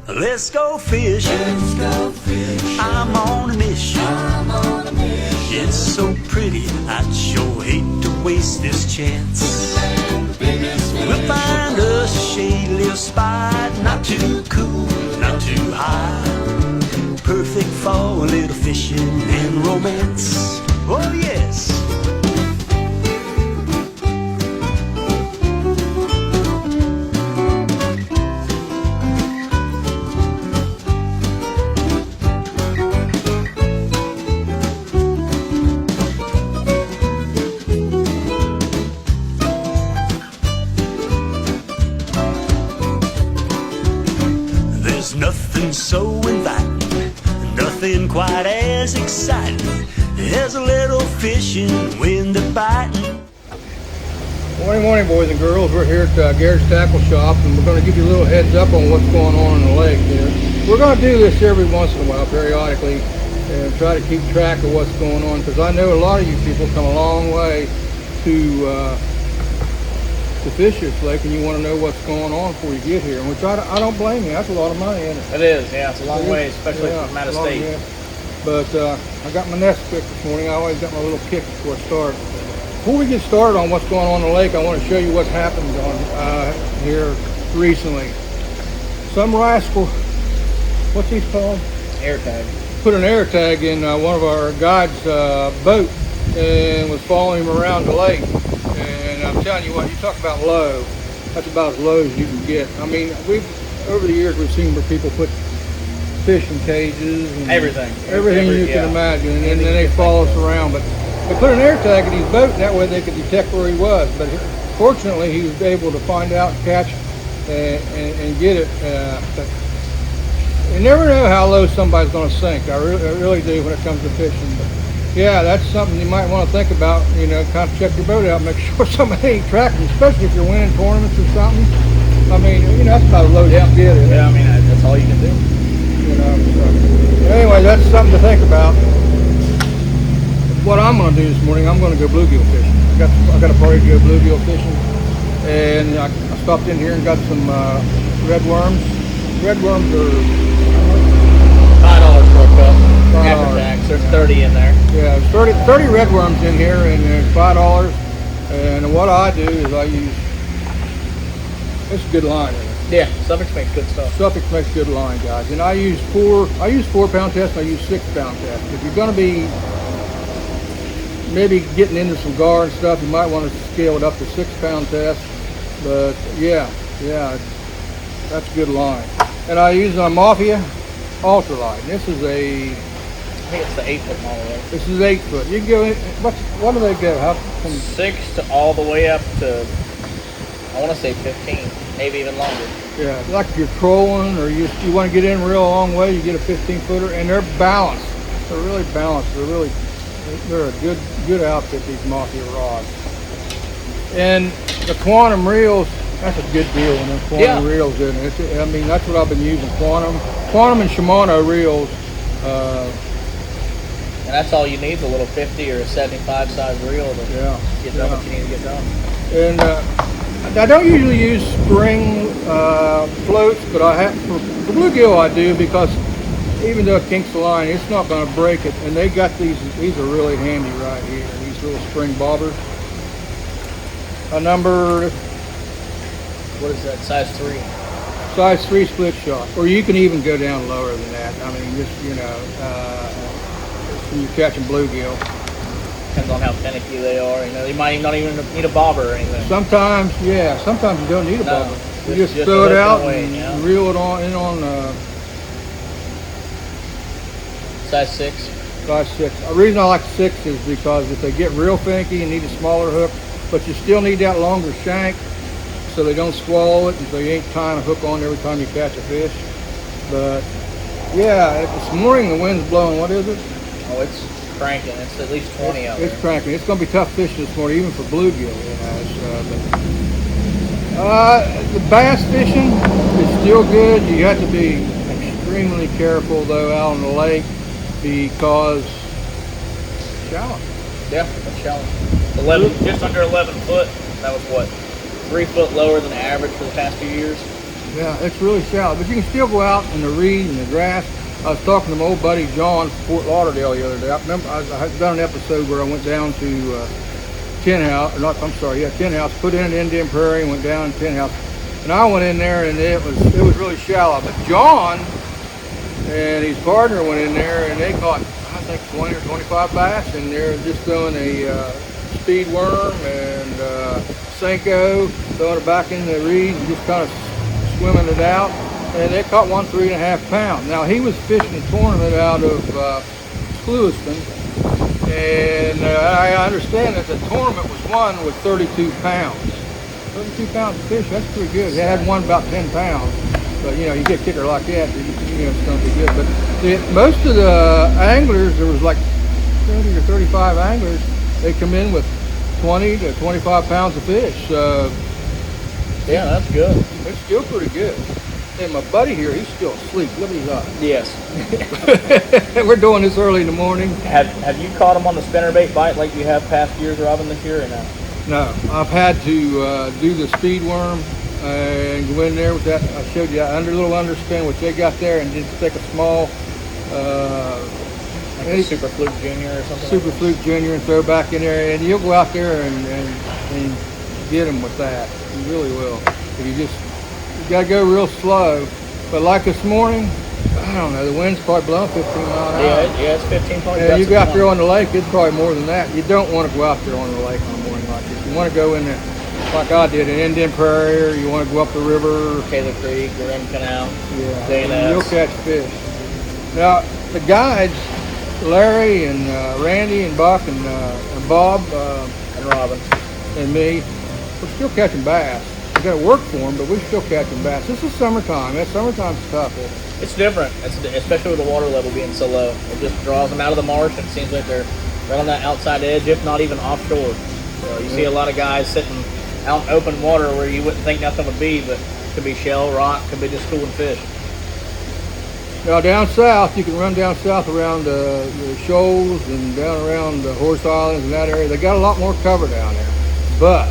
Let's go fishing. I'm on a mission. It's so pretty, I'd sure hate to waste this chance. We'll find a shady little spot, not too cool, not too high. Perfect for a little fishing and romance. Oh yes. There's nothing so inviting, nothing quite as exciting as a little fishing when they're biting. Morning, boys and girls. We're here at Garrett's Tackle Shop, and we're going to give you a little heads up on what's going on in the lake here. We're going to do this every once in a while, periodically, and try to keep track of what's going on, because I know a lot of you people come a long way to fish this lake, and you want to know what's going on before you get here, which I don't blame you. That's a lot of money, isn't it? It is, yeah. It's a long way, especially from out of state. Yeah. But I got my nest picked this morning. I always got my little kick before I start. Before we get started on what's going on in the lake, I want to show you what's happened on here recently. Some rascal, what's he called? Air tag. Put an air tag in one of our guide's boat and was following him around the lake. And I'm telling you what, you talk about low, that's about as low as you can get. I mean, over the years we've seen where people put fishing cages and everything you can imagine, and then they follow us around. But they put an air tag in his boat, and that way they could detect where he was. But fortunately, he was able to find out, catch, and get it. But you never know how low somebody's going to sink. I really do when it comes to fishing. But yeah, that's something you might want to think about. You know, kind of check your boat out, make sure somebody ain't tracking, especially if you're winning tournaments or something. I mean, you know, that's about as low as you can get it. Yeah, I mean, that's all you can do. You know, so anyway, that's something to think about. What I'm going to do this morning, I'm going to go bluegill fishing. I got a party to go bluegill fishing, and I stopped in here and got some red worms. Red worms are $5 for a cup. After tax, there's 30 in there. Yeah, there's 30 red worms in here, and there's $5. And what I do is I use, it's a good line. Yeah, Suffolk makes good stuff. Suffolk makes good line, guys. And I use 4-pound tests, and I use 6-pound tests. If you're going to be maybe getting into some gar and stuff, you might want to scale it up to 6-pound tests. But yeah, that's a good line. And I use a Mafia ultralight. This is I think it's the 8-foot model, right? This is 8 foot. You can go in, what do they go? How from 6 to all the way up to, I want to say 15, maybe even longer. Yeah, like if you're trolling or you want to get in real long way, you get a 15-footer, and they're balanced. They're really balanced. They're a good outfit, these Mafia rods. And the quantum reels, that's a good deal when the quantum reels in it. I mean, that's what I've been using, quantum and Shimano reels. And that's all you need, is a little 50 or a 75 size reel to get done what you need to get done. And I don't usually use spring floats, but I have for bluegill I do, because even though it kinks the line, it's not going to break it. And they got these are really handy right here, these little spring bobbers. A number, what is that, size 3? Size 3 split shot, or you can even go down lower than that. I mean, just, you know, when you're catching bluegill. Depends on how finicky they are. You know, you might not even need a bobber or anything. Sometimes you don't need a bobber. You just throw it out and reel it on size 6. Size 6. The reason I like 6 is because if they get real finicky, you need a smaller hook, but you still need that longer shank so they don't swallow it, and so you ain't tying a hook on every time you catch a fish. But yeah, this morning the wind's blowing. What is it? Oh, it's cranking. It's at least 20 out there. It's cranking. It's going to be tough fishing this morning, even for bluegill. You know. The bass fishing is still good. You have to be extremely careful though out on the lake, because shallow. Yeah, it's shallow. 11, just under 11 foot. That was what, 3 foot lower than average for the past few years. Yeah, it's really shallow, but you can still go out in the reed and the grass. I was talking to my old buddy John from Fort Lauderdale the other day. I remember I had done an episode where I went down to Tin House, or not, I'm sorry, yeah, Tin House, put in Indian Prairie and went down to Tin House. And I went in there and it was really shallow. But John and his partner went in there and they caught, I think, 20 or 25 bass, and they're just throwing a speed worm and Senko, throwing it back in the reeds and just kind of swimming it out. And they caught one 3.5 pound. Now he was fishing a tournament out of Lewiston, and I understand that the tournament was won with 32 pounds. 32 pounds of fish, that's pretty good. He had one about 10 pounds. But you know, you get a kicker like that, you know, it's going to be good. But most of the anglers, there was like 30 or 35 anglers, they come in with 20 to 25 pounds of fish. So yeah, that's good. It's still pretty good. And my buddy here, he's still asleep. Look at his eyes. Yes. We're doing this early in the morning. Have you caught him on the spinnerbait bite like you have past years, Robin, this year or no? No, I've had to do the speed worm and go in there with that. I showed you that little underspin, which they got there, and just take a small like a Super Fluke Junior or something. Super Fluke Junior and throw back in there, and you'll go out there and get them with that. You really will. If you gotta go real slow. But like this morning, I don't know, the wind's probably blowing 15 miles an hour. Yeah, it's 15 points. Yeah, you go out there on the lake, it's probably more than that. You don't want to go out there on the lake on a morning like this. You want to go in there like I did in Indian Prairie, or you want to go up the river. Taylor Creek, the Rim Canal. Yeah, Dana. you'll catch fish. Now, the guides, Larry and Randy and Buck and Bob And Robin. and me, we're still catching bass. We got to work for them, but we're still catching bass. This is summertime. Summertime's tough. It's different, especially with the water level being so low. It just draws them out of the marsh, and it seems like they're right on that outside edge, if not even offshore. So you see a lot of guys sitting out in open water where you wouldn't think nothing would be, but could be shell, rock, could be just cooling fish. Now down south, you can run down south around the shoals and down around the Horse Islands and that area. They got a lot more cover down there, but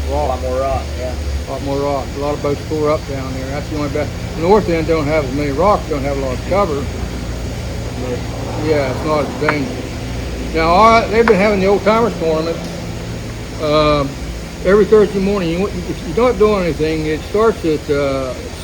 A lot more rock, yeah. a lot more rock. A lot of boats pour up down there. That's the only bad. The north end don't have as many rocks, don't have a lot of cover. But yeah, it's not as dangerous. Now, they've been having the old timers tournament every Thursday morning. If you're not doing anything, it starts at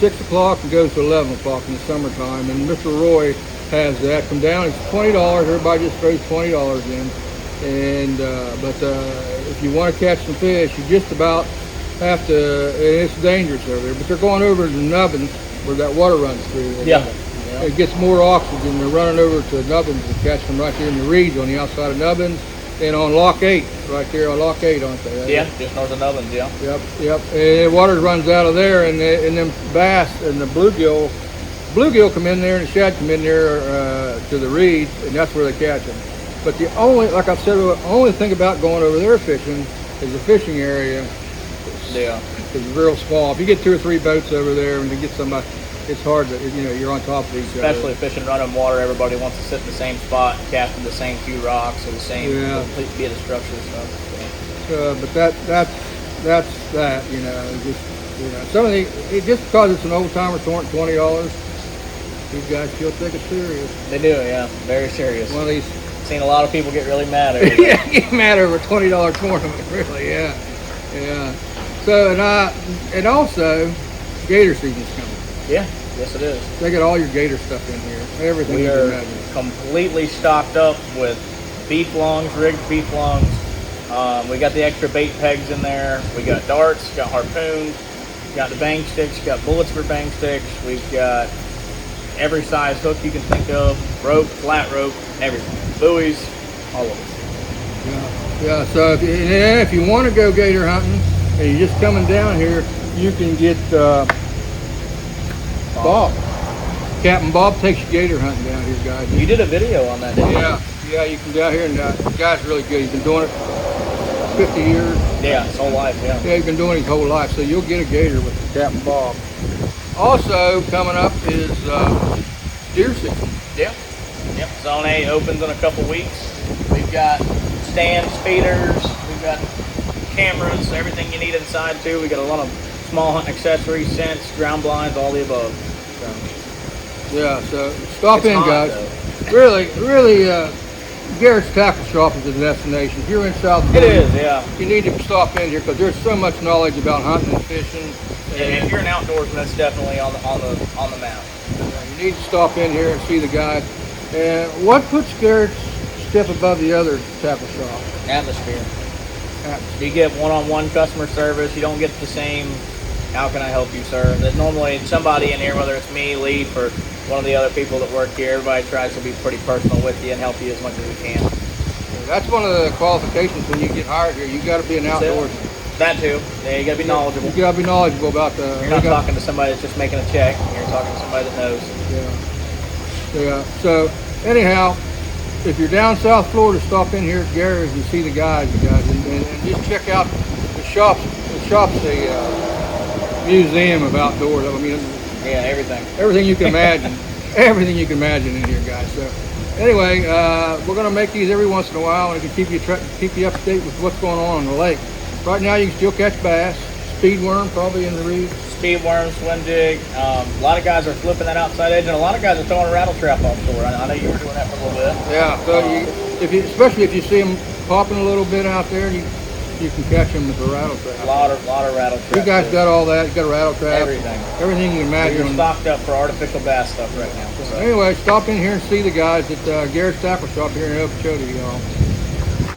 6 o'clock and goes to 11 o'clock in the summertime. And Mr. Roy has that come down. It's $20. Everybody just throws $20 in. And but if you want to catch some fish, you just about have to. And it's dangerous over there, but they're going over to Nubbins where that water runs through. Yeah. It gets more oxygen. They're running over to Nubbins and catch them right there in the reeds on the outside of Nubbins, and on Lock 8, right there on Lock 8, aren't they? Yeah, just north of Nubbins, yeah. Yep. And the water runs out of there, and them bass and the bluegill come in there, and the shad come in there to the reeds, and that's where they catch them. But the only, like I said, the only thing about going over there fishing is the fishing area. Yeah. It's real small. If you get 2 or 3 boats over there and you get somebody, it's hard to, you're on top of each other. Especially fishing running water, everybody wants to sit in the same spot, casting the same few rocks or the same complete bit of structure and stuff. So. But that's that, just, some of just because it's an old timer tournament, $20, these guys still take it serious. They do, yeah, very serious. One of these. Seen a lot of people get really mad over Yeah, get mad over a $20 tournament, really, yeah. So, and also, gator season's coming. Yeah, yes it is. They got all your gator stuff in here, everything We you can are imagine. completely stocked up with beef longs, rigged beef longs. We got the extra bait pegs in there. We got darts, got harpoons, got the bang sticks, got bullets for bang sticks. We've got every size hook you can think of, rope, flat rope, everything. Buoys, all of it. Yeah. So if you want to go gator hunting and you're just coming down here, you can get Bob. Captain Bob takes you gator hunting down here, guys. You did a video on that, didn't you? Yeah. You can go down here, and the guy's really good. He's been doing it 50 years. Yeah, his whole life. Yeah. Yeah, he's been doing it his whole life. So you'll get a gator with Captain Bob. Also coming up is deer season. Yep. Zone A opens in a couple weeks. We've got stands, feeders, we've got cameras, everything you need inside too. We got a lot of small hunting accessories, scents, ground blinds, all the above. So, Yeah, so stop it's in, hot, guys. though. Really, Garrett's Tackle Shop is the destination. If you're in South It Florida, is, yeah. you need to stop in here because there's so much knowledge about hunting and fishing. And if you're an outdoorsman, it's definitely on the map. You need to stop in here and see the guys. And what puts Garrett's step above the other tackle shop? Atmosphere. You get one-on-one customer service. You don't get the same, how can I help you, sir? There's normally somebody in here, whether it's me, Leaf, or one of the other people that work here. Everybody tries to be pretty personal with you and help you as much as we can. That's one of the qualifications when you get hired here. You got to be an outdoorsman. That too. Yeah, you gotta be knowledgeable. You got to be knowledgeable about the. You're not talking to somebody that's just making a check. You're talking to somebody that knows. Yeah. So anyhow, if you're down South Florida, stop in here at Gary's and see the guys, and just check out the shops. The shop's a museum of outdoors. I mean, Yeah, everything. everything you can imagine, everything you can imagine in here, guys. So anyway, we're gonna make these every once in a while, and it can keep you up to date with what's going on the lake. Right now, you can still catch bass, speed worm probably in the reeds. Speed worm, swim jig. A lot of guys are flipping that outside edge, and a lot of guys are throwing a rattle trap offshore. I know you were doing that for a little bit. Yeah, so especially if you see them popping a little bit out there, you can catch them with a rattle trap. A lot of rattle traps. You guys got all that. You got a rattle trap. Everything you can imagine. You're stocked up for artificial bass stuff right now. So. Anyway, stop in here and see the guys at Garrett's Tackle Shop here in Okeechobee, y'all.